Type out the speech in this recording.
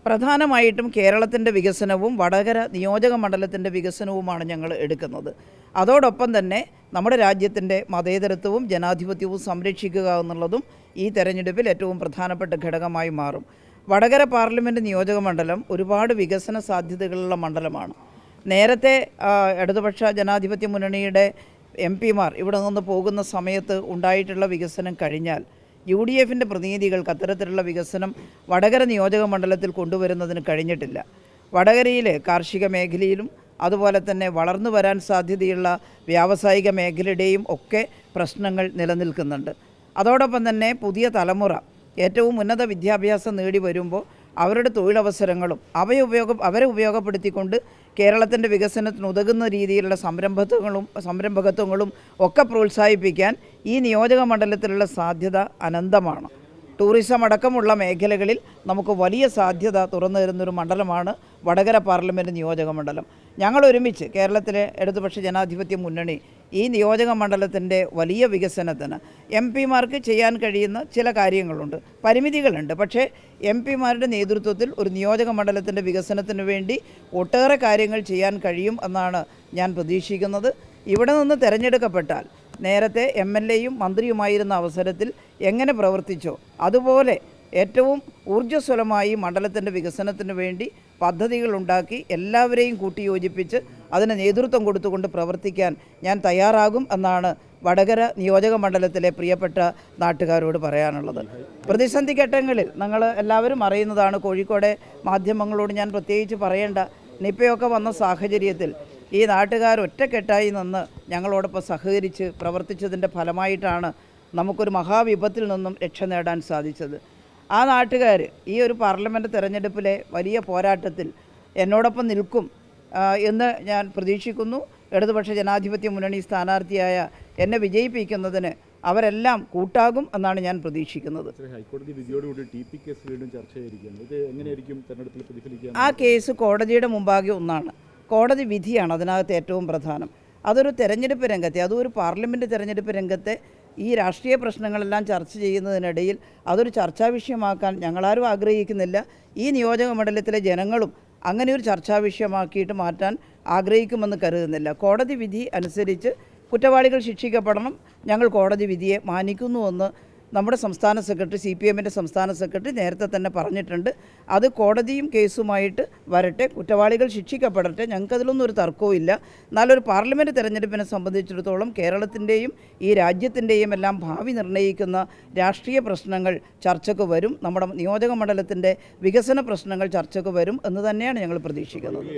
പ്രധാനമായിട്ടും കേരളത്തിൻ്റെ വികസനവും വടകര നിയോജക മണ്ഡലത്തിൻ്റെ വികസനവുമാണ് ഞങ്ങൾ എടുക്കുന്നത്. അതോടൊപ്പം തന്നെ നമ്മുടെ രാജ്യത്തിൻ്റെ മതേതരത്വവും ജനാധിപത്യവും സംരക്ഷിക്കുക എന്നുള്ളതും ഈ തെരഞ്ഞെടുപ്പിൽ ഏറ്റവും പ്രധാനപ്പെട്ട ഘടകമായി മാറും. വടകര പാർലമെൻറ്റ് നിയോജക മണ്ഡലം ഒരുപാട് വികസന സാധ്യതകളുള്ള മണ്ഡലമാണ്. നേരത്തെ ഇടതുപക്ഷ ജനാധിപത്യ മുന്നണിയുടെ MP-മാർ ഇവിടെ നിന്ന് പോകുന്ന സമയത്ത് ഉണ്ടായിട്ടുള്ള വികസനം കഴിഞ്ഞാൽ UDFിൻ്റെ പ്രതിനിധികൾക്ക് അത്തരത്തിലുള്ള വികസനം വടകര നിയോജക മണ്ഡലത്തിൽ കൊണ്ടുവരുന്നതിന് കഴിഞ്ഞിട്ടില്ല. വടകരയിലെ കാർഷിക മേഖലയിലും അതുപോലെ തന്നെ വളർന്നു വരാൻ സാധ്യതയുള്ള വ്യാവസായിക മേഖലയുടെയും ഒക്കെ പ്രശ്നങ്ങൾ നിലനിൽക്കുന്നുണ്ട്. അതോടൊപ്പം തന്നെ പുതിയ തലമുറ ഏറ്റവും ഉന്നത വിദ്യാഭ്യാസം നേടി വരുമ്പോൾ അവരുടെ തൊഴിലവസരങ്ങളും അവരെ ഉപയോഗപ്പെടുത്തിക്കൊണ്ട് കേരളത്തിൻ്റെ വികസനത്തിന് ഉതകുന്ന രീതിയിലുള്ള സംരംഭകത്വങ്ങളും ഒക്കെ പ്രോത്സാഹിപ്പിക്കാൻ ഈ നിയോജക മണ്ഡലത്തിലുള്ള സാധ്യത അനന്തമാണ്. ടൂറിസം അടക്കമുള്ള മേഖലകളിൽ നമുക്ക് വലിയ സാധ്യത തുറന്നു തരുന്നൊരു മണ്ഡലമാണ് വടകര പാർലമെൻറ്റ് നിയോജക മണ്ഡലം. ഞങ്ങൾ ഒരുമിച്ച് കേരളത്തിലെ ഇടതുപക്ഷ ജനാധിപത്യ മുന്നണി ഈ നിയോജക മണ്ഡലത്തിൻ്റെ വലിയ വികസനത്തിന് MP-മാർക്ക് ചെയ്യാൻ കഴിയുന്ന ചില കാര്യങ്ങളുണ്ട്, പരിമിതികളുണ്ട്. പക്ഷേ MP-മാരുടെ നേതൃത്വത്തിൽ ഒരു നിയോജക മണ്ഡലത്തിൻ്റെ വികസനത്തിന് വേണ്ടി ഒട്ടേറെ കാര്യങ്ങൾ ചെയ്യാൻ കഴിയും എന്നാണ് ഞാൻ പ്രതീക്ഷിക്കുന്നത്. ഇവിടെ നിന്ന് തിരഞ്ഞെടുക്കപ്പെട്ടാൽ നേരത്തെ MLA-യും മന്ത്രിയുമായിരുന്ന അവസരത്തിൽ എങ്ങനെ പ്രവർത്തിച്ചോ അതുപോലെ ഏറ്റവും ഊർജ്ജസ്വലമായി മണ്ഡലത്തിൻ്റെ വികസനത്തിന് വേണ്ടി പദ്ധതികളുണ്ടാക്കി എല്ലാവരെയും കൂട്ടിയോജിപ്പിച്ച് അതിന് നേതൃത്വം കൊടുത്തുകൊണ്ട് പ്രവർത്തിക്കാൻ ഞാൻ തയ്യാറാകും എന്നാണ് വടകര നിയോജക മണ്ഡലത്തിലെ പ്രിയപ്പെട്ട നാട്ടുകാരോട് പറയാനുള്ളത്. പ്രതിസന്ധി ഘട്ടങ്ങളിൽ നിങ്ങൾ എല്ലാവരും അറിയുന്നതാണ്. കോഴിക്കോടെ മാധ്യമങ്ങളോട് ഞാൻ പ്രത്യേകിച്ച് പറയേണ്ട, നിപ്പയൊക്കെ വന്ന സാഹചര്യത്തിൽ ഈ നാട്ടുകാർ ഒറ്റക്കെട്ടായി നിന്ന് ഞങ്ങളോടൊപ്പം സഹകരിച്ച് പ്രവർത്തിച്ചതിൻ്റെ ഫലമായിട്ടാണ് നമുക്കൊരു മഹാവിപത്തിൽ നിന്നും രക്ഷ നേടാൻ സാധിച്ചത്. ആ നാട്ടുകാർ ഈ ഒരു പാർലമെൻറ്റ് തെരഞ്ഞെടുപ്പിലെ വലിയ പോരാട്ടത്തിൽ എന്നോടൊപ്പം നിൽക്കും എന്ന് ഞാൻ പ്രതീക്ഷിക്കുന്നു. ഇടതുപക്ഷ ജനാധിപത്യ മുന്നണി സ്ഥാനാർത്ഥിയായ എന്നെ വിജയിപ്പിക്കുന്നതിന് അവരെല്ലാം കൂട്ടാകും എന്നാണ് ഞാൻ പ്രതീക്ഷിക്കുന്നത്. ആ കേസ് കോടതിയുടെ മുമ്പാകെ ഒന്നാണ്. കോടതി വിധിയാണ് അതിനകത്ത് ഏറ്റവും പ്രധാനം. അതൊരു തെരഞ്ഞെടുപ്പ് രംഗത്തെ, അതും ഒരു പാർലമെൻറ്റ് തെരഞ്ഞെടുപ്പ് രംഗത്തെ ഈ രാഷ്ട്രീയ പ്രശ്നങ്ങളെല്ലാം ചർച്ച ചെയ്യുന്നതിനിടയിൽ അതൊരു ചർച്ചാ വിഷയമാക്കാൻ ഞങ്ങളാരും ആഗ്രഹിക്കുന്നില്ല. ഈ നിയോജക മണ്ഡലത്തിലെ ജനങ്ങളും അങ്ങനെ ഒരു ചർച്ചാ വിഷയമാക്കിയിട്ട് മാറ്റാൻ ആഗ്രഹിക്കുമെന്ന് കരുതുന്നില്ല. കോടതി വിധി അനുസരിച്ച് കുറ്റവാളികൾ ശിക്ഷിക്കപ്പെടണം. ഞങ്ങൾ കോടതി വിധിയെ മാനിക്കുന്നുവെന്ന് നമ്മുടെ സംസ്ഥാന സെക്രട്ടറി, CPM-ൻ്റെ സംസ്ഥാന സെക്രട്ടറി നേരത്തെ തന്നെ പറഞ്ഞിട്ടുണ്ട്. അത് കോടതിയും കേസുമായിട്ട് വരട്ടെ, കുറ്റവാളികൾ ശിക്ഷിക്കപ്പെടട്ടെ, ഞങ്ങൾക്കതിലൊന്നും ഒരു തർക്കവും ഇല്ല. എന്നാലൊരു പാർലമെൻറ്റ് തെരഞ്ഞെടുപ്പിനെ സംബന്ധിച്ചിടത്തോളം കേരളത്തിൻ്റെയും ഈ രാജ്യത്തിൻ്റെയും എല്ലാം ഭാവി നിർണ്ണയിക്കുന്ന രാഷ്ട്രീയ പ്രശ്നങ്ങൾ ചർച്ചയ്ക്ക് വരും. നമ്മുടെ നിയോജക മണ്ഡലത്തിൻ്റെ വികസന പ്രശ്നങ്ങൾ ചർച്ചയ്ക്ക് വരും എന്ന് തന്നെയാണ് ഞങ്ങൾ പ്രതീക്ഷിക്കുന്നത്.